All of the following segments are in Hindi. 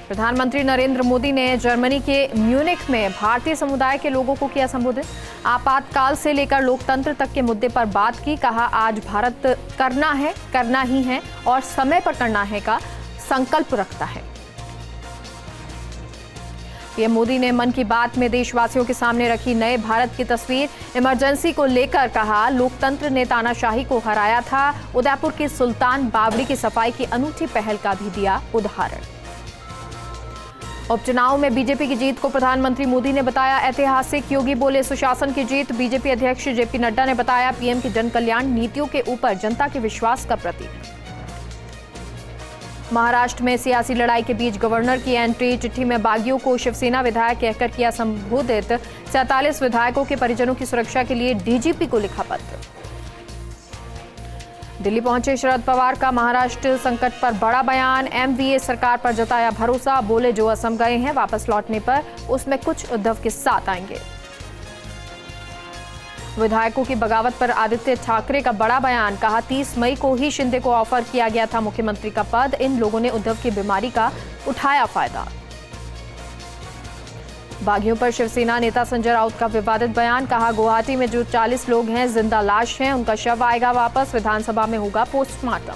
प्रधानमंत्री नरेंद्र मोदी ने जर्मनी के म्यूनिख में भारतीय समुदाय के लोगों को किया संबोधित। आपातकाल से लेकर लोकतंत्र तक के मुद्दे पर बात की। कहा, आज भारत करना ही है और समय पर करना है का संकल्प रखता है। पीएम मोदी ने मन की बात में देशवासियों के सामने रखी नए भारत की तस्वीर। इमरजेंसी को लेकर कहा, लोकतंत्र ने तानाशाही को हराया था। उदयपुर की सुल्तान बावड़ी की सफाई की अनूठी पहल का भी दिया उदाहरण। उपचुनाव में बीजेपी की जीत को प्रधानमंत्री मोदी ने बताया ऐतिहासिक। योगी बोले, सुशासन की जीत। बीजेपी अध्यक्ष जेपी नड्डा ने बताया, पीएम की जन कल्याण नीतियों के ऊपर जनता के विश्वास का प्रतीक। महाराष्ट्र में सियासी लड़ाई के बीच गवर्नर की एंट्री। चिट्ठी में बागियों को शिवसेना विधायक कहकर किया संबोधित। 47 विधायकों के परिजनों की सुरक्षा के लिए डीजीपी को लिखा पत्र। दिल्ली पहुंचे शरद पवार का महाराष्ट्र संकट पर बड़ा बयान। एमवीए सरकार पर जताया भरोसा। बोले, जो असम गए हैं वापस लौटने पर उसमें कुछ उद्धव के साथ आएंगे। विधायकों की बगावत पर आदित्य ठाकरे का बड़ा बयान। कहा, 30 मई को ही शिंदे को ऑफर किया गया था मुख्यमंत्री का पद। इन लोगों ने उद्धव की बीमारी का उठाया फायदा। बागियों पर शिवसेना नेता संजय राउत का विवादित बयान। कहा, गुवाहाटी में जो 40 लोग हैं जिंदा लाश हैं, उनका शव आएगा वापस। विधानसभा में होगा पोस्टमार्टम।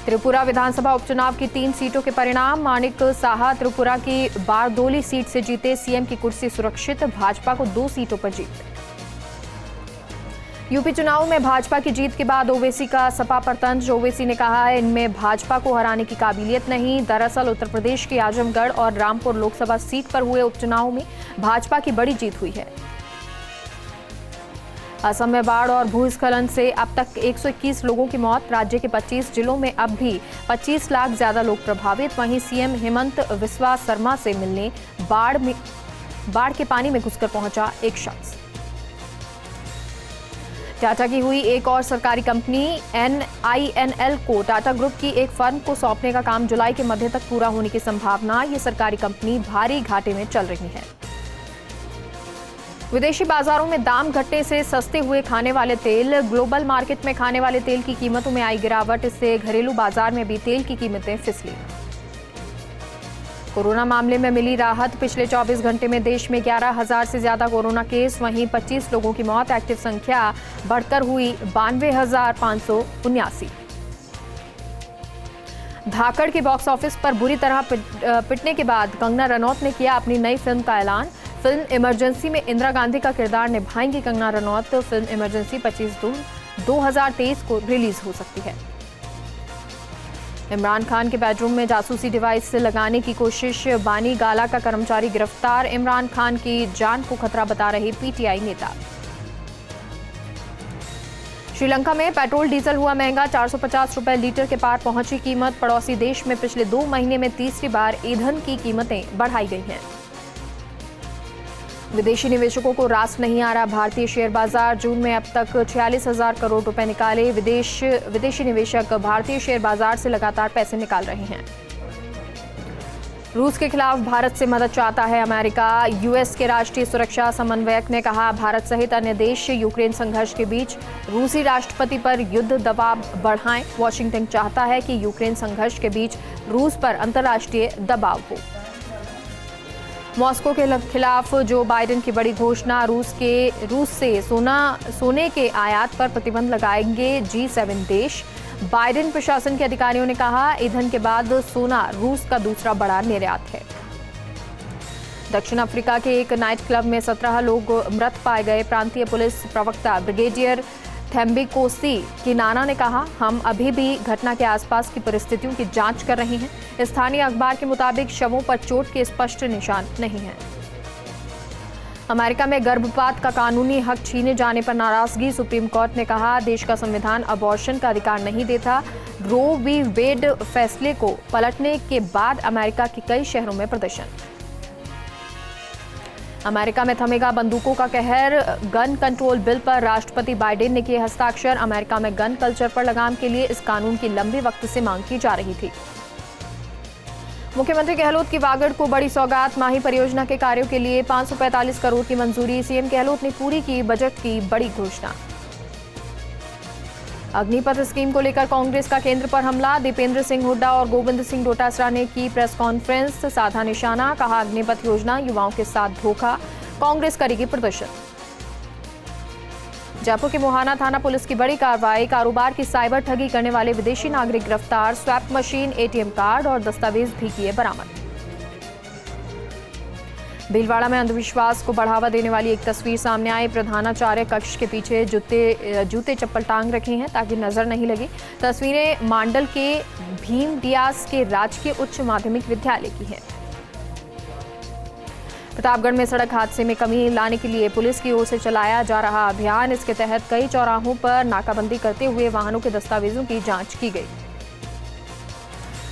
त्रिपुरा विधानसभा उपचुनाव की 3 सीटों के परिणाम। माणिक साहा त्रिपुरा की बारदोली सीट से जीते। सीएम की कुर्सी सुरक्षित। भाजपा को 2 सीटों पर जीत। यूपी चुनाव में भाजपा की जीत के बाद ओवैसी का सपा पर तंज। ओवैसी ने कहा है, इनमें भाजपा को हराने की काबिलियत नहीं। दरअसल उत्तर प्रदेश की आजमगढ़ और रामपुर लोकसभा सीट पर हुए उपचुनाव में भाजपा की बड़ी जीत हुई है। असम में बाढ़ और भूस्खलन से अब तक 121 लोगों की मौत। राज्य के 25 जिलों में अब भी 25 लाख ज्यादा लोग प्रभावित। वहीं सीएम हेमंत बिस्वा शर्मा से मिलने बाढ़ के पानी में घुसकर पहुंचा एक शख्स। टाटा की हुई एक और सरकारी कंपनी NINL को टाटा ग्रुप की एक फर्म को सौंपने का काम जुलाई के मध्य तक पूरा होने की संभावना। ये सरकारी कंपनी भारी घाटे में चल रही है। विदेशी बाजारों में दाम घटने से सस्ते हुए खाने वाले तेल। ग्लोबल मार्केट में खाने वाले तेल की कीमतों में आई गिरावट। इससे घरेलू बाजार में भी तेल की कीमतें फिसली। कोरोना मामले में मिली राहत। पिछले 24 घंटे में देश में 11,000 से ज्यादा कोरोना केस। वहीं 25 लोगों की मौत। एक्टिव संख्या बढ़कर हुई 92,579। धाकड़ के बॉक्स ऑफिस पर बुरी तरह पिटने के बाद कंगना रनौत ने किया अपनी नई फिल्म का ऐलान। फिल्म इमरजेंसी में इंदिरा गांधी का किरदार निभाएंगी कंगना रनौत। फिल्म इमरजेंसी 25 जून 2023 को रिलीज हो सकती है। इमरान खान के बेडरूम में जासूसी डिवाइस लगाने की कोशिश। बानी गाला का कर्मचारी गिरफ्तार। इमरान खान की जान को खतरा बता रहे पीटीआई नेता। श्रीलंका में पेट्रोल डीजल हुआ महंगा। 450 रुपए लीटर के पार पहुंची कीमत। पड़ोसी देश में पिछले 2 महीने में तीसरी बार ईंधन की कीमतें बढ़ाई गई हैं। विदेशी निवेशकों को रास नहीं आ रहा भारतीय शेयर बाजार। जून में अब तक 46,000 करोड़ रुपए निकाले। विदेशी निवेशक भारतीय शेयर बाजार से लगातार पैसे निकाल रहे हैं। रूस के खिलाफ भारत से मदद चाहता है अमेरिका। यूएस के राष्ट्रीय सुरक्षा समन्वयक ने कहा, भारत सहित अन्य देश यूक्रेन संघर्ष के बीच रूसी राष्ट्रपति पर युद्ध दबाव बढ़ाएं। वॉशिंगटन चाहता है कि यूक्रेन संघर्ष के बीच रूस पर अंतर्राष्ट्रीय दबाव हो। मॉस्को के खिलाफ जो बाइडेन की बड़ी घोषणा। रूस से सोने के आयात पर प्रतिबंध लगाएंगे G7 देश। बाइडेन प्रशासन के अधिकारियों ने कहा, ईंधन के बाद सोना रूस का दूसरा बड़ा निर्यात है। दक्षिण अफ्रीका के एक नाइट क्लब में 17 लोग मृत पाए गए। प्रांतीय पुलिस प्रवक्ता ब्रिगेडियर थेम्बिकोसी किनाना ने कहा, हम अभी भी घटना के आसपास की परिस्थितियों की जांच कर रहे हैं। स्थानीय अखबार के मुताबिक शवों पर चोट के स्पष्ट निशान नहीं हैं। अमेरिका में गर्भपात का कानूनी हक छीने जाने पर नाराजगी। सुप्रीम कोर्ट ने कहा, देश का संविधान अबॉर्शन का अधिकार नहीं देता। रो वी वेड फैसले को पलटने के बाद अमेरिका के कई शहरों में प्रदर्शन। अमेरिका में थमेगा बंदूकों का कहर। गन कंट्रोल बिल पर राष्ट्रपति बाइडेन ने किए हस्ताक्षर। अमेरिका में गन कल्चर पर लगाम के लिए इस कानून की लंबे वक्त से मांग की जा रही थी। मुख्यमंत्री गहलोत की वागड़ को बड़ी सौगात। माही परियोजना के कार्यों के लिए 545 करोड़ की मंजूरी। सीएम गहलोत ने पूरी की बजट की बड़ी घोषणा। अग्निपथ स्कीम को लेकर कांग्रेस का केंद्र पर हमला। दीपेंद्र सिंह हुड्डा और गोविंद सिंह डोटासरा ने की प्रेस कॉन्फ्रेंस, साधा निशाना, कहा अग्निपथ योजना युवाओं के साथ धोखा, कांग्रेस करेगी प्रदर्शन। जयपुर के मोहाना थाना पुलिस की बड़ी कार्रवाई, कारोबार की साइबर ठगी करने वाले विदेशी नागरिक गिरफ्तार, स्वैप मशीन, एटीएम कार्ड और दस्तावेज भी किए बरामद। भीलवाड़ा में अंधविश्वास को बढ़ावा देने वाली एक तस्वीर सामने आई। प्रधानाचार्य कक्ष के पीछे जूते चप्पल टांग रखे हैं ताकि नजर नहीं लगे। तस्वीरें मांडल के भीम डियास के राजकीय उच्च माध्यमिक विद्यालय की हैं। प्रतापगढ़ में सड़क हादसे में कमी लाने के लिए पुलिस की ओर से चलाया जा रहा अभियान। इसके तहत कई चौराहों पर नाकाबंदी करते हुए वाहनों के दस्तावेजों की जांच की गई।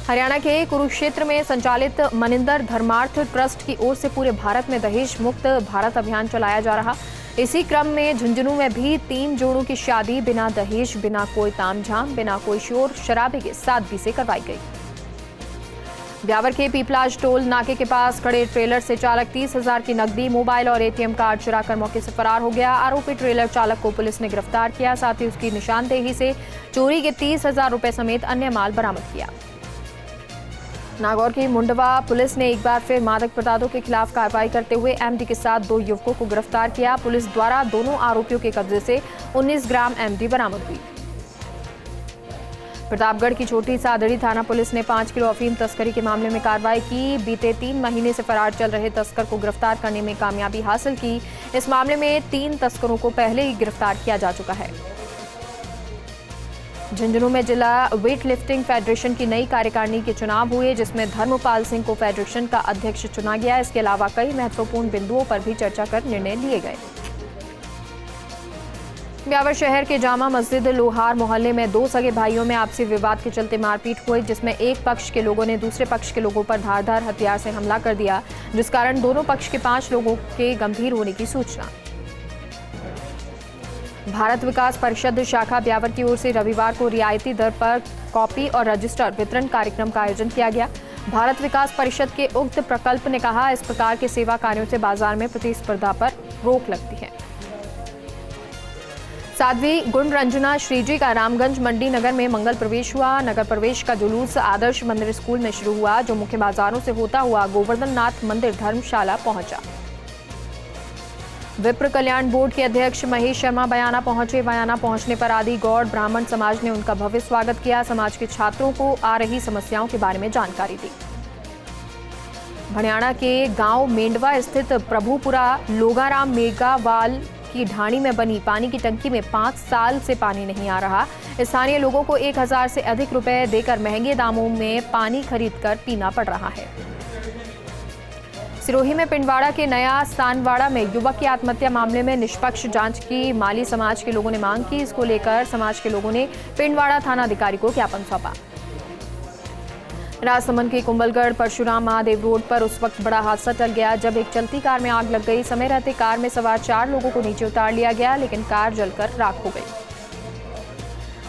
हरियाणा के कुरुक्षेत्र में संचालित मनिंदर धर्मार्थ ट्रस्ट की ओर से पूरे भारत में दहेज मुक्त भारत अभियान चलाया जा रहा। इसी क्रम में झुंझुनू में भी 3 जोड़ों की शादी बिना दहेज, बिना कोई तामझाम, बिना कोई शोर शराबे के सादगी से करवाई गई। ब्यावर के पीपलाज टोल नाके के पास खड़े ट्रेलर से चालक 30,000 की नकदी, मोबाइल और एटीएम कार्ड चुराकर मौके से फरार हो गया। आरोपी ट्रेलर चालक को पुलिस ने गिरफ्तार किया, साथ ही उसकी निशानदेही से चोरी के 30,000 रुपए समेत अन्य माल बरामद किया। नागौर की मुंडवा पुलिस ने एक बार फिर मादक पदार्थों के खिलाफ कार्रवाई करते हुए एमडी के साथ 2 युवकों को गिरफ्तार किया। पुलिस द्वारा दोनों आरोपियों के कब्जे से 19 ग्राम एमडी बरामद हुई। प्रतापगढ़ की छोटी सादड़ी थाना पुलिस ने 5 किलो अफीम तस्करी के मामले में कार्रवाई की। बीते 3 महीने से फरार चल रहे तस्कर को गिरफ्तार करने में कामयाबी हासिल की। इस मामले में 3 तस्करों को पहले ही गिरफ्तार किया जा चुका है। झुंझुनू में जिला वेट लिफ्टिंग फेडरेशन की नई कार्यकारिणी के चुनाव हुए, जिसमें धर्मपाल सिंह को फेडरेशन का अध्यक्ष चुना गया। इसके अलावा कई महत्वपूर्ण बिंदुओं पर भी चर्चा कर निर्णय लिए गए। ब्यावर शहर के जामा मस्जिद लोहार मोहल्ले में 2 सगे भाइयों में आपसी विवाद के चलते मारपीट हुई, जिसमें एक पक्ष के लोगों ने दूसरे पक्ष के लोगों पर धारदार हथियार से हमला कर दिया, जिस कारण दोनों पक्ष के 5 लोगों के गंभीर होने की सूचना। भारत विकास परिषद शाखा ब्यावर की ओर से रविवार को रियायती दर पर कॉपी और रजिस्टर वितरण कार्यक्रम का आयोजन किया गया। भारत विकास परिषद के उक्त प्रकल्प ने कहा, इस प्रकार के सेवा कार्यों से बाजार में प्रतिस्पर्धा पर रोक लगती है। साध्वी गुण रंजना श्रीजी का रामगंज मंडी नगर में मंगल प्रवेश हुआ। नगर प्रवेश का जुलूस आदर्श मंदिर स्कूल में शुरू हुआ, जो मुख्य बाजारों से होता हुआ गोवर्धन नाथ मंदिर धर्मशाला पहुंचा। विप्र कल्याण बोर्ड के अध्यक्ष महेश शर्मा बयाना पहुंचे। बयाना पहुंचने पर आदि गौड़ ब्राह्मण समाज ने उनका भव्य स्वागत किया। समाज के छात्रों को आ रही समस्याओं के बारे में जानकारी दी। भड़ियाणा के गांव मेंडवा स्थित प्रभुपुरा लोगाराम मेगावाल की ढाणी में बनी पानी की टंकी में 5 साल से पानी नहीं आ रहा। स्थानीय लोगों को 1000 से अधिक रुपए देकर महंगे दामों में पानी खरीदकर पीना पड़ रहा है। सिरोही में पिंडवाड़ा के नया स्थानवाड़ा में युवक की आत्महत्या मामले में निष्पक्ष जांच की माली समाज के लोगों ने मांग की। इसको लेकर समाज के लोगों ने पिंडवाड़ा थानाधिकारी को ज्ञापन सौंपा। राजसमंद के कुंभलगढ़ परशुराम महादेव रोड पर उस वक्त बड़ा हादसा टल गया जब एक चलती कार में आग लग गई। समय रहते कार में सवार 4 लोगों को नीचे उतार लिया गया, लेकिन कार जलकर राख हो गई।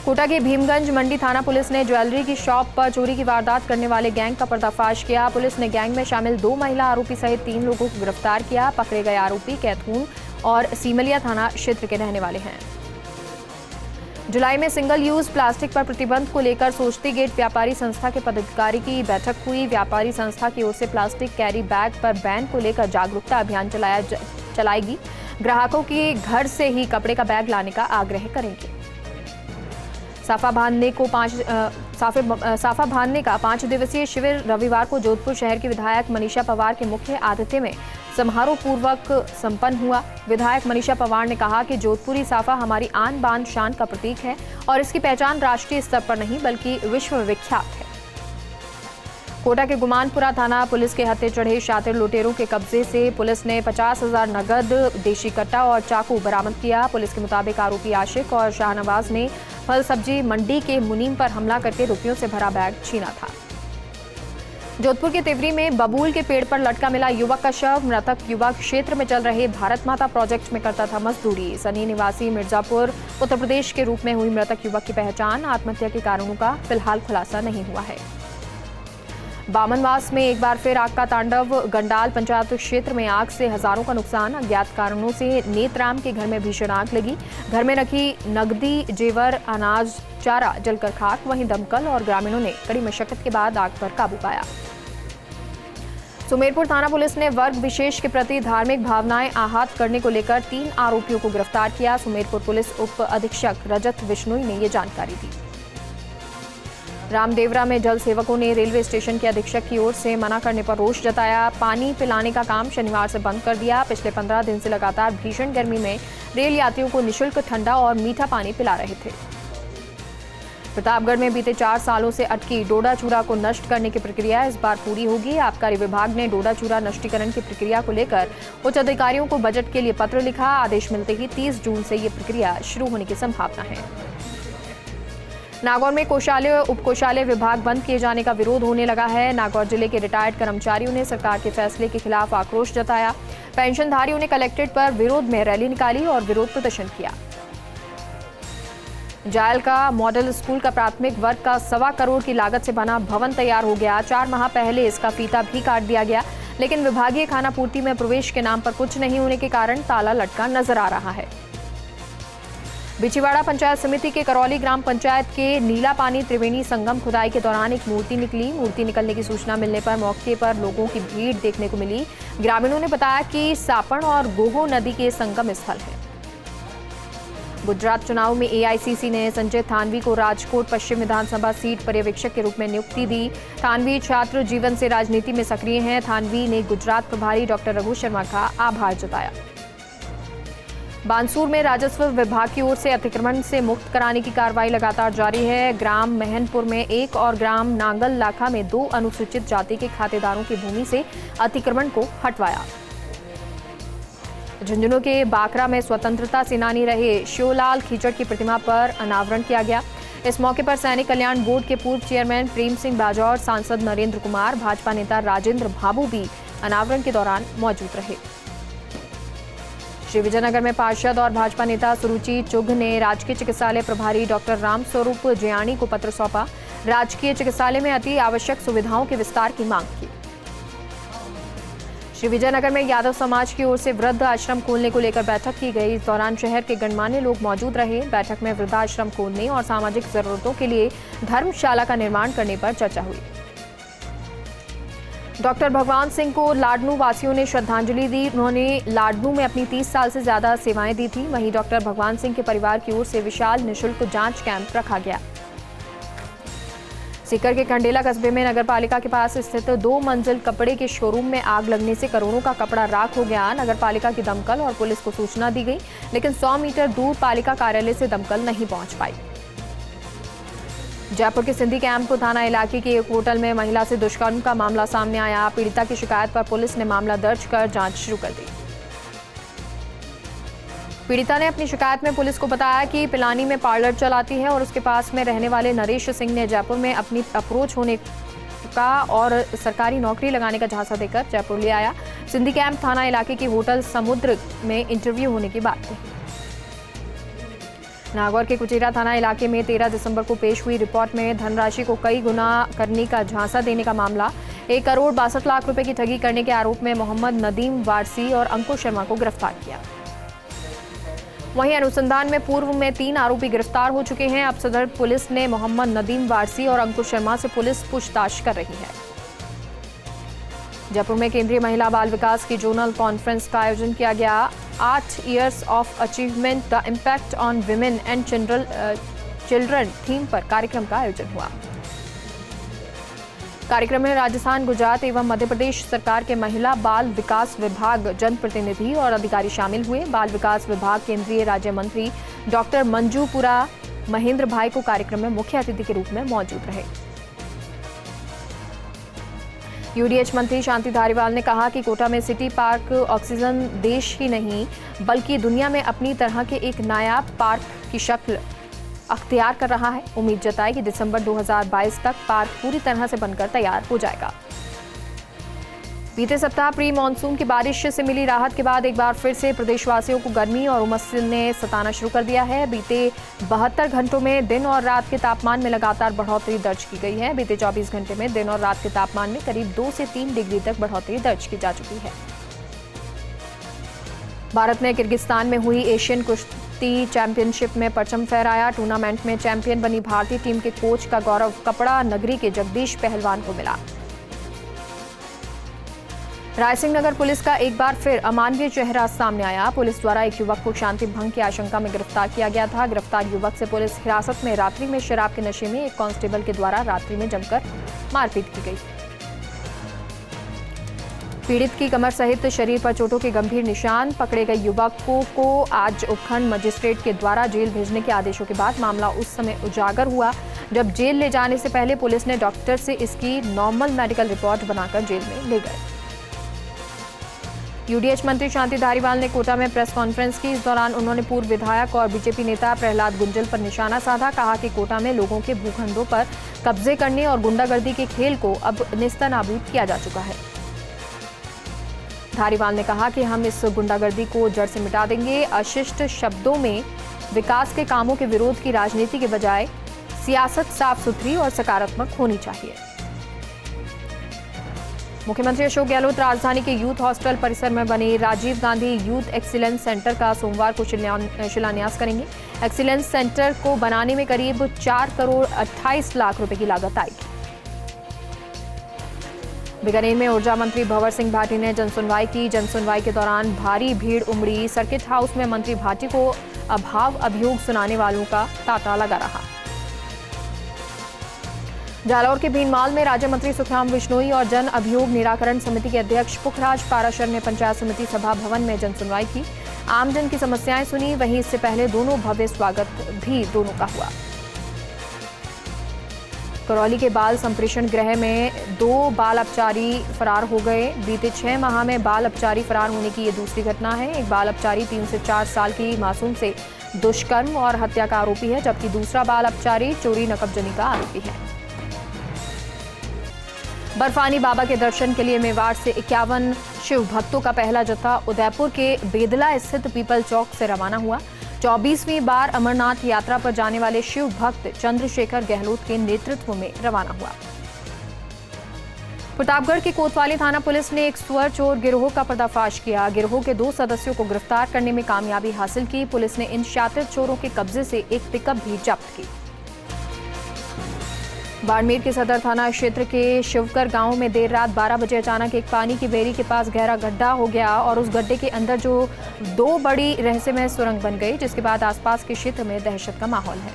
कोटा के भीमगंज मंडी थाना पुलिस ने ज्वेलरी की शॉप पर चोरी की वारदात करने वाले गैंग का पर्दाफाश किया। पुलिस ने गैंग में शामिल 2 महिला आरोपी सहित 3 लोगों को गिरफ्तार किया। पकड़े गए आरोपी कैथून और सीमलिया थाना क्षेत्र के रहने वाले हैं। जुलाई में सिंगल यूज प्लास्टिक पर प्रतिबंध को लेकर सोचती गेट व्यापारी संस्था के पदाधिकारी की बैठक हुई। व्यापारी संस्था की ओर से प्लास्टिक कैरी बैग पर बैन को लेकर जागरूकता अभियान चलाएगी। ग्राहकों के घर से ही कपड़े का बैग लाने का आग्रह करेंगे। साफा बांधने का 5 दिवसीय शिविर रविवार को जोधपुर शहर की विधायक मनीषा पवार के मुख्य आतिथ्य में समारोह पूर्वक संपन्न हुआ। विधायक मनीषा पवार ने कहा कि जोधपुरी साफा हमारी आन बान शान का प्रतीक है और इसकी पहचान राष्ट्रीय स्तर पर नहीं बल्कि विश्व विख्यात है। कोटा के गुमानपुरा थाना पुलिस के हत्थे चढ़े शातिर लुटेरों के कब्जे से पुलिस ने 50,000 नगद, देशी कट्टा और चाकू बरामद किया। पुलिस के मुताबिक आरोपी आशिक और शाहनवाज ने फल सब्जी मंडी के मुनीम पर हमला करके रुपयों से भरा बैग छीना था। जोधपुर के तिवरी में बबूल के पेड़ पर लटका मिला युवक का शव। मृतक युवक क्षेत्र में चल रहे भारत माता प्रोजेक्ट में करता था मजदूरी। सनी निवासी मिर्जापुर उत्तर प्रदेश के रूप में हुई मृतक युवक की पहचान। आत्महत्या के कारणों का फिलहाल खुलासा नहीं हुआ है। बामनवास में एक बार फिर आग का तांडव। गंडाल पंचायत क्षेत्र में आग से हजारों का नुकसान। अज्ञात कारणों से नेतराम के घर में भीषण आग लगी। घर में रखी नकदी, जेवर, अनाज, चारा जलकर खाक। वहीं दमकल और ग्रामीणों ने कड़ी मशक्कत के बाद आग पर काबू पाया। सुमेरपुर थाना पुलिस ने वर्ग विशेष के प्रति धार्मिक भावनाएं आहत करने को लेकर 3 आरोपियों को गिरफ्तार किया। सुमेरपुर पुलिस उप अधीक्षक रजत बिश्नोई ने ये जानकारी दी। रामदेवरा में जल सेवकों ने रेलवे स्टेशन के अधीक्षक की ओर से मना करने पर रोष जताया। पानी पिलाने का काम शनिवार से बंद कर दिया। पिछले 15 दिन से लगातार भीषण गर्मी में रेल यात्रियों को निःशुल्क ठंडा और मीठा पानी पिला रहे थे। प्रतापगढ़ में बीते 4 सालों से अटकी डोडा चूरा को नष्ट करने की प्रक्रिया इस बार पूरी होगी। आबकारी विभाग ने डोडा चूरा नष्टीकरण की प्रक्रिया को लेकर उच्च अधिकारियों को बजट के लिए पत्र लिखा। आदेश मिलते ही 30 जून से ये प्रक्रिया शुरू होने की संभावना है। नागौर में कोषालय उप कोषालय विभाग बंद किए जाने का विरोध होने लगा है। नागौर जिले के रिटायर्ड कर्मचारियों ने सरकार के फैसले के खिलाफ आक्रोश जताया। पेंशनधारियों ने कलेक्ट्रेट पर विरोध में रैली निकाली और विरोध प्रदर्शन किया। जायल का मॉडल स्कूल का प्राथमिक वर्ग का 1.25 करोड़ की लागत से बना भवन तैयार हो गया। 4 माह पहले इसका फीता भी काट दिया गया, लेकिन विभागीय खानापूर्ति में प्रवेश के नाम पर कुछ नहीं होने के कारण ताला लटका नजर आ रहा है। बिछीवाड़ा पंचायत समिति के करौली ग्राम पंचायत के नीला पानी त्रिवेणी संगम खुदाई के दौरान एक मूर्ति निकली। मूर्ति निकलने की सूचना मिलने पर मौके पर लोगों की भीड़ देखने को मिली। ग्रामीणों ने बताया कि सापण और गोहो नदी के संगम स्थल है। गुजरात चुनाव में एआईसीसी ने संजय थानवी को राजकोट पश्चिम विधानसभा सीट पर्यवेक्षक के रूप में नियुक्ति दी। थानवी छात्र जीवन से राजनीति में सक्रिय हैं। थानवी ने गुजरात प्रभारी डॉक्टर रघु शर्मा का आभार जताया। बानसूर में राजस्व विभाग की ओर से अतिक्रमण से मुक्त कराने की कार्रवाई लगातार जारी है। ग्राम महनपुर में 1 और ग्राम नांगल लाखा में 2 अनुसूचित जाति के खातेदारों की भूमि से अतिक्रमण को हटवाया। झुंझुनू के बाकरा में स्वतंत्रता सेनानी रहे शिवलाल खीचड़ की प्रतिमा पर अनावरण किया गया। इस मौके पर सैनिक कल्याण बोर्ड के पूर्व चेयरमैन प्रेम सिंह बाजौर, सांसद नरेंद्र कुमार, भाजपा नेता राजेंद्र भाबू भी अनावरण के दौरान मौजूद रहे। श्री विजयनगर में पार्षद और भाजपा नेता सुरुचि चुघ ने राजकीय चिकित्सालय प्रभारी डॉक्टर रामस्वरूप जयाणी को पत्र सौंपा। राजकीय चिकित्सालय में अति आवश्यक सुविधाओं के विस्तार की मांग की। श्री विजयनगर में यादव समाज की ओर से वृद्ध आश्रम खोलने को लेकर बैठक की गई। इस दौरान शहर के गणमान्य लोग मौजूद रहे। बैठक में वृद्धाश्रम खोलने और सामाजिक जरूरतों के लिए धर्मशाला का निर्माण करने पर चर्चा हुई। डॉक्टर भगवान सिंह को लाडनू वासियों ने श्रद्धांजलि दी। उन्होंने लाडनू में अपनी 30 साल से ज्यादा सेवाएं दी थी। वहीं डॉक्टर भगवान सिंह के परिवार की ओर से विशाल निःशुल्क जांच कैंप रखा गया। सीकर के खंडेला कस्बे में नगरपालिका के पास स्थित 2 मंजिल कपड़े के शोरूम में आग लगने से करोड़ों का कपड़ा राख हो गया। नगरपालिका की दमकल और पुलिस को सूचना दी गई, लेकिन 100 मीटर दूर पालिका कार्यालय से दमकल नहीं पहुंच पाई। जयपुर के सिंधी कैंप थाना इलाके के एक होटल में महिला से दुष्कर्म का मामला सामने आया। पीड़िता की शिकायत पर पुलिस ने मामला दर्ज कर जांच शुरू कर दी। पीड़िता ने अपनी शिकायत में पुलिस को बताया कि पिलानी में पार्लर चलाती है और उसके पास में रहने वाले नरेश सिंह ने जयपुर में अपनी अप्रोच होने का और सरकारी नौकरी लगाने का झांसा देकर जयपुर ले आया। सिंधी कैंप थाना इलाके के होटल समुद्र में इंटरव्यू होने की बात कही। नागौर के कुचेरा थाना इलाके में 13 दिसंबर को पेश हुई रिपोर्ट में धनराशि को कई गुना करने का झांसा देने का मामला। 1 करोड़ 62 लाख रुपए की ठगी करने के आरोप में मोहम्मद नदीम वारसी और अंकुश शर्मा को गिरफ्तार किया। वहीं अनुसंधान में पूर्व में 3 आरोपी गिरफ्तार हो चुके हैं। अब सदर पुलिस ने मोहम्मद नदीम वारसी और अंकुश शर्मा से पुलिस पूछताछ कर रही है। जयपुर में केंद्रीय महिला बाल विकास की जोनल कॉन्फ्रेंस का आयोजन किया गया। 8 years of achievement the impact on women and children theme पर कार्यक्रम का आयोजन हुआ। कार्यक्रम में राजस्थान, गुजरात एवं मध्य प्रदेश सरकार के महिला बाल विकास विभाग जनप्रतिनिधि और अधिकारी शामिल हुए। बाल विकास विभाग केंद्रीय राज्य मंत्री डॉक्टर मंजूपुरा महेंद्र भाई को कार्यक्रम में मुख्य अतिथि के रूप में मौजूद रहे। यूडीएच मंत्री शांति धारीवाल ने कहा कि कोटा में सिटी पार्क ऑक्सीजन देश ही नहीं बल्कि दुनिया में अपनी तरह के एक नायाब पार्क की शक्ल अख्तियार कर रहा है। उम्मीद जताई कि दिसंबर 2022 तक पार्क पूरी तरह से बनकर तैयार हो जाएगा। बीते सप्ताह प्री मानसून की बारिश से मिली राहत के बाद एक बार फिर से प्रदेशवासियों को गर्मी और उमस ने सताना शुरू कर दिया है। बीते 72 घंटों में दिन और रात के तापमान में लगातार बढ़ोतरी दर्ज की गई है। बीते 24 घंटे में दिन और रात के तापमान में करीब 2 से 3 डिग्री तक बढ़ोतरी दर्ज की जा चुकी है। भारत ने किर्गिस्तान में हुई एशियन कुश्ती चैंपियनशिप में परचम फहराया। टूर्नामेंट में चैंपियन बनी भारतीय टीम के कोच का गौरव कपड़ा नगरी के जगदीश पहलवान को मिला। रायसिंह नगर पुलिस का एक बार फिर अमानवीय चेहरा सामने आया। पुलिस द्वारा एक युवक को शांति भंग की आशंका में गिरफ्तार किया गया था। गिरफ्तार युवक से पुलिस हिरासत में रात्रि में शराब के नशे में एक कांस्टेबल के द्वारा रात्रि में जमकर मारपीट की गई। पीड़ित की कमर सहित शरीर पर चोटों के गंभीर निशान। पकड़े गए युवकों को आज उपखंड मजिस्ट्रेट के द्वारा जेल भेजने के आदेशों के बाद मामला उस समय उजागर हुआ जब जेल ले जाने से पहले पुलिस ने डॉक्टर से इसकी नॉर्मल मेडिकल रिपोर्ट बनाकर जेल में ले गए। यूडीएच मंत्री शांति धारीवाल ने कोटा में प्रेस कॉन्फ्रेंस की। इस दौरान उन्होंने पूर्व विधायक और बीजेपी नेता प्रहलाद गुंजल पर निशाना साधा। कहा कि कोटा में लोगों के भूखंडों पर कब्जे करने और गुंडागर्दी के खेल को अब नेस्तनाबूद किया जा चुका है। धारीवाल ने कहा कि हम इस गुंडागर्दी को जड़ से मिटा देंगे। अशिष्ट शब्दों में विकास के कामों के विरोध की राजनीति के बजाय सियासत साफ सुथरी और सकारात्मक होनी चाहिए। मुख्यमंत्री अशोक गहलोत राजधानी के यूथ हॉस्टल परिसर में बने Rajiv Gandhi youth excellence centre का सोमवार को शिलान्यास करेंगे। एक्सीलेंस सेंटर को बनाने में करीब 4 करोड़ 28 लाख रुपए की लागत आएगी। बीकानेर में ऊर्जा मंत्री भंवर सिंह भाटी ने जनसुनवाई की। जनसुनवाई के दौरान भारी भीड़ उमड़ी। सर्किट हाउस में मंत्री भाटी को अभाव अभियोग सुनाने वालों का तांता लगा रहा। जालौर के भीनमाल में राज्य मंत्री सुखराम बिश्नोई और जन अभियोग निराकरण समिति के अध्यक्ष पुखराज पाराशर ने पंचायत समिति सभा भवन में जनसुनवाई की। आमजन की समस्याएं सुनी। वहीं इससे पहले दोनों भव्य स्वागत भी दोनों का हुआ। करौली के बाल संप्रेषण गृह में 2 बाल अपचारी फरार हो गए। बीते 6 माह में बाल अपचारी फरार होने की ये दूसरी घटना है। एक बाल अपचारी 3 से 4 साल की मासूम से दुष्कर्म और हत्या का आरोपी है, जबकि दूसरा बाल अपचारी चोरी नकबजनी का आरोपी है। बर्फानी बाबा के दर्शन के लिए मेवाड़ से 51 शिव भक्तों का पहला जत्था उदयपुर के बेदला स्थित पीपल चौक से रवाना हुआ। 24वीं बार अमरनाथ यात्रा पर जाने वाले शिव भक्त चंद्रशेखर गहलोत के नेतृत्व में रवाना हुआ। प्रतापगढ़ की कोतवाली थाना पुलिस ने एक स्वर चोर गिरोह का पर्दाफाश किया। गिरोह के 2 सदस्यों को गिरफ्तार करने में कामयाबी हासिल की। पुलिस ने इन शातिर चोरों के कब्जे से एक पिकअप भी जब्त की। बाड़मेर के सदर थाना क्षेत्र के शिवकर गांव में देर रात 12 बजे अचानक एक पानी की बेरी के पास गहरा गड्ढा हो गया और उस गड्ढे के अंदर जो 2 बड़ी रहस्यमय सुरंग बन गई, जिसके बाद आसपास के क्षेत्र में दहशत का माहौल है।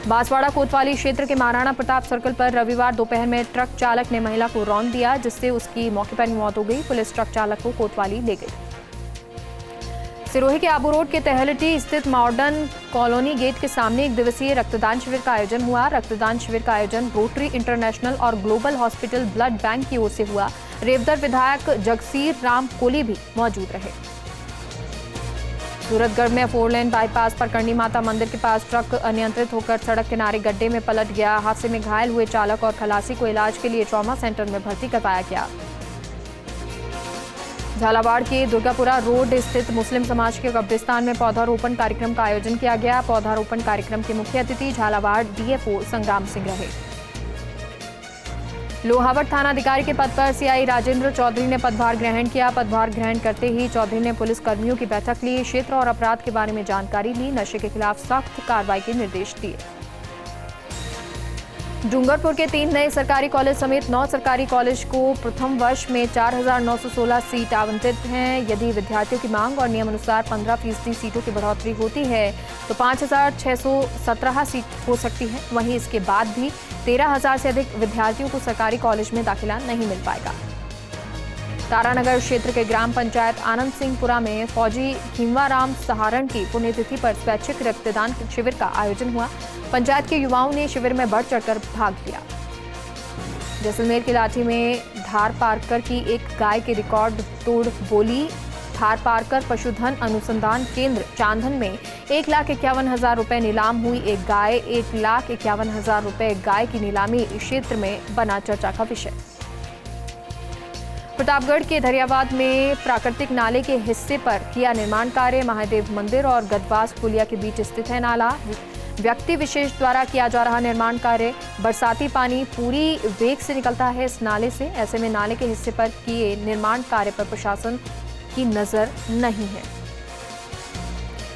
बांसवाड़ा कोतवाली क्षेत्र के महाराणा प्रताप सर्कल पर रविवार दोपहर में ट्रक चालक ने महिला को रौंद दिया, जिससे उसकी मौके पर मौत हो गई। पुलिस ट्रक चालक को कोतवाली ले गई। सिरोही के आबू रोड के तहलटी स्थित मॉडर्न कॉलोनी गेट के सामने 1 दिवसीय रक्तदान शिविर का आयोजन हुआ। रक्तदान शिविर का आयोजन रोटरी इंटरनेशनल और ग्लोबल हॉस्पिटल ब्लड बैंक की ओर से हुआ। रेवदर विधायक जगसीर राम कोली भी मौजूद रहे। सूरतगढ़ में 4 लेन बाईपास पर करणी माता मंदिर के पास ट्रक अनियंत्रित होकर सड़क किनारे गड्ढे में पलट गया। हादसे में घायल हुए चालक और खलासी को इलाज के लिए ट्रॉमा सेंटर में भर्ती करवाया गया। झालावाड़ के दुर्गापुरा रोड स्थित मुस्लिम समाज के कब्रिस्तान में पौधारोपण कार्यक्रम का आयोजन किया गया। पौधारोपण कार्यक्रम के मुख्य अतिथि झालावाड़ डीएफओ संग्राम सिंह रहे। लोहावट थानाधिकारी के पद पर सीआई राजेंद्र चौधरी ने पदभार ग्रहण किया। पदभार ग्रहण करते ही चौधरी ने पुलिस कर्मियों की बैठक ली, क्षेत्र और अपराध के बारे में जानकारी ली, नशे के खिलाफ सख्त कार्रवाई के निर्देश दिए। डूंगरपुर के 3 नए सरकारी कॉलेज समेत 9 सरकारी कॉलेज को प्रथम वर्ष में 4,916 सीट आवंटित हैं। यदि विद्यार्थियों की मांग और नियमानुसार 15% सीटों की बढ़ोतरी होती है तो 5,617 सीट हो सकती है। वहीं इसके बाद भी 13,000 से अधिक विद्यार्थियों को सरकारी कॉलेज में दाखिला नहीं मिल पाएगा। तारानगर क्षेत्र के ग्राम पंचायत आनंद सिंहपुरा में फौजी खींवाराम सहारण की पुण्यतिथि पर स्वैच्छिक रक्तदान शिविर का आयोजन हुआ। पंचायत के युवाओं ने शिविर में बढ़ चढ़कर भाग लिया। जैसलमेर के लाठी में धार पारकर की एक गाय के रिकॉर्ड तोड़ बोली। धार पारकर पशुधन अनुसंधान केंद्र चांदन में 1,51,000 रुपए नीलाम हुई एक गाय। 1,51,000 रुपए गाय की नीलामी क्षेत्र में बना चर्चा का विषय। प्रतापगढ़ के दरियाबाद में प्राकृतिक नाले के हिस्से पर किया निर्माण कार्य। महादेव मंदिर और गदवास पुलिया के बीच स्थित है नाला। व्यक्ति विशेष द्वारा किया जा रहा निर्माण कार्य। बरसाती पानी पूरी वेग से निकलता है इस नाले से। ऐसे में नाले के हिस्से पर किए निर्माण कार्य पर प्रशासन की नजर नहीं है।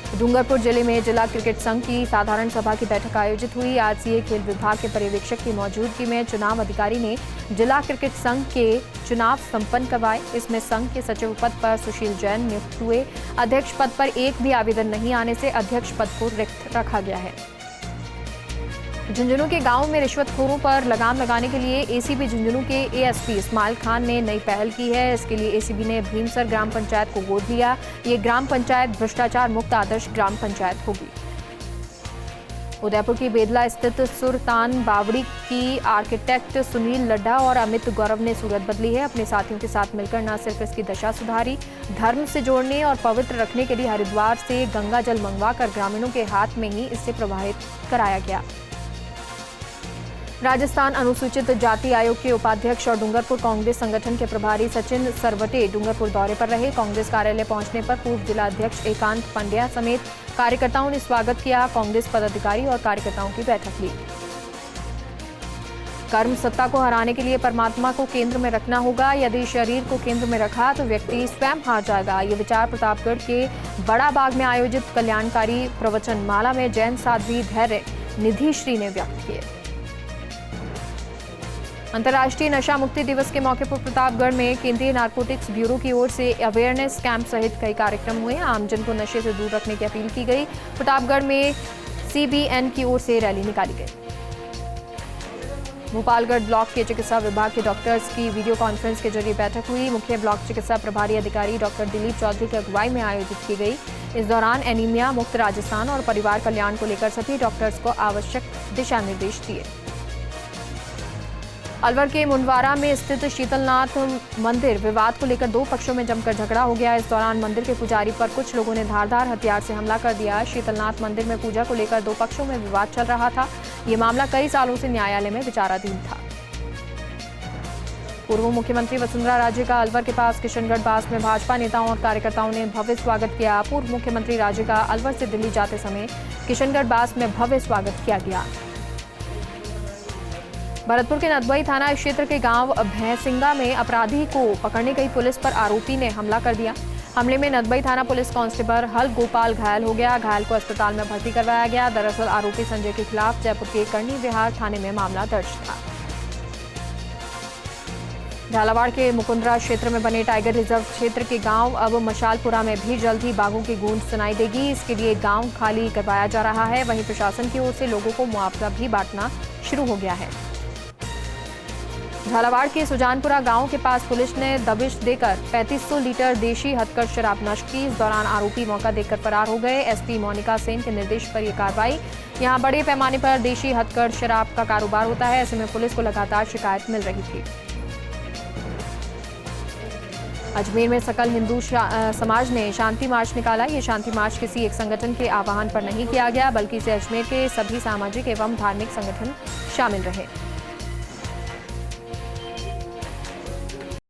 डूंगरपुर जिले में जिला क्रिकेट संघ की साधारण सभा की बैठक आयोजित हुई। आज सीए खेल विभाग के पर्यवेक्षक की मौजूदगी में चुनाव अधिकारी ने जिला क्रिकेट संघ के चुनाव संपन्न करवाए। इसमें संघ के सचिव पद पर सुशील जैन नियुक्त हुए। अध्यक्ष पद पर एक भी आवेदन नहीं आने से अध्यक्ष पद को रिक्त रखा गया है। झुंझुनू के गांव में रिश्वतखोरों पर लगाम लगाने के लिए एसीबी झुंझुनू के एएसपी इस्माइल खान ने नई पहल की है। इसके लिए एसीबी ने भीमसर ग्राम पंचायत को गोद लिया। ये ग्राम पंचायत भ्रष्टाचार मुक्त आदर्श ग्राम पंचायत होगी। उदयपुर की बेदला स्थित सुरतान बावड़ी की आर्किटेक्ट सुनील लड्ढा और अमित गौरव ने सूरत बदली है। अपने साथियों के साथ मिलकर न सिर्फ इसकी दशा सुधारी, धर्म से जोड़ने और पवित्र रखने के लिए हरिद्वार से गंगा जल मंगवाकर ग्रामीणों के हाथ में ही इसे प्रवाहित कराया गया। राजस्थान अनुसूचित जाति आयोग के उपाध्यक्ष और डूंगरपुर कांग्रेस संगठन के प्रभारी सचिन सरवटे डूंगरपुर दौरे पर रहे। कांग्रेस कार्यालय पहुंचने पर पूर्व जिला अध्यक्ष एकांत पंड्या समेत कार्यकर्ताओं ने स्वागत किया। कांग्रेस पदाधिकारी और कार्यकर्ताओं की बैठक ली। कर्म सत्ता को हराने के लिए परमात्मा को केंद्र में रखना होगा। यदि शरीर को केंद्र में रखा तो व्यक्ति स्वयं हार जाएगा। ये विचार प्रतापगढ़ के बड़ा बाग में आयोजित कल्याणकारी प्रवचन माला में जैन साध्वी धैर्य निधि श्री ने व्यक्त किए। अंतर्राष्ट्रीय नशा मुक्ति दिवस के मौके पर प्रतापगढ़ में केंद्रीय नारकोटिक्स ब्यूरो की ओर से अवेयरनेस कैंप सहित कई कार्यक्रम हुए। आमजन को नशे से दूर रखने की अपील की गई। प्रतापगढ़ में सीबीएन की ओर से रैली निकाली गई। भोपालगढ़ ब्लॉक के चिकित्सा विभाग के डॉक्टर्स की वीडियो कॉन्फ्रेंस के जरिए बैठक हुई। मुख्य ब्लॉक चिकित्सा प्रभारी अधिकारी डॉक्टर दिलीप चौधरी की अगुवाई में आयोजित की गई। इस दौरान एनीमिया मुक्त राजस्थान और परिवार कल्याण को लेकर सभी डॉक्टर्स को आवश्यक दिशा निर्देश दिए। अलवर के मुंडवारा में स्थित शीतलनाथ मंदिर विवाद को लेकर दो पक्षों में जमकर झगड़ा हो गया। इस दौरान मंदिर के पुजारी पर कुछ लोगों ने धारदार हथियार से हमला कर दिया। शीतलनाथ मंदिर में पूजा को लेकर दो पक्षों में विवाद चल रहा था। ये मामला कई सालों से न्यायालय में विचाराधीन था। पूर्व मुख्यमंत्री वसुंधरा राजे का अलवर के पास किशनगढ़ बास में भाजपा नेताओं और कार्यकर्ताओं ने भव्य स्वागत किया। पूर्व मुख्यमंत्री राजे का अलवर से दिल्ली जाते समय किशनगढ़ बास में भव्य स्वागत किया गया। भरतपुर के नदबई थाना क्षेत्र के गांव भैंसिंगा में अपराधी को पकड़ने गई पुलिस पर आरोपी ने हमला कर दिया। हमले में नदबई थाना पुलिस कांस्टेबल हल गोपाल घायल हो गया। घायल को अस्पताल में भर्ती करवाया गया। दरअसल आरोपी संजय के खिलाफ जयपुर के करनी विहार थाने में मामला दर्ज था। झालावाड़ के मुकुंदरा क्षेत्र में बने टाइगर रिजर्व क्षेत्र के गांव अब मशालपुरा में भी जल्द ही बाघों की गूंज सुनाई देगी। इसके लिए गांव खाली करवाया जा रहा है। वहीं प्रशासन की ओर से लोगों को मुआवजा भी बांटना शुरू हो गया है। झालावाड़ के सुजानपुरा गांव के पास पुलिस ने दबिश देकर 3500 लीटर देशी हथकढ़ शराब नष्ट की। इस दौरान आरोपी मौका देखकर फरार हो गए। एसपी मोनिका सेन के निर्देश पर यह कार्रवाई। यहां बड़े पैमाने पर देशी हथकढ़ शराब का कारोबार होता है। ऐसे में पुलिस को लगातार शिकायत मिल रही थी। अजमेर में सकल हिंदू समाज ने शांति मार्च निकाला। ये शांति मार्च किसी एक संगठन के आह्वान पर नहीं किया गया, बल्कि इसे अजमेर के सभी सामाजिक एवं धार्मिक संगठन शामिल रहे।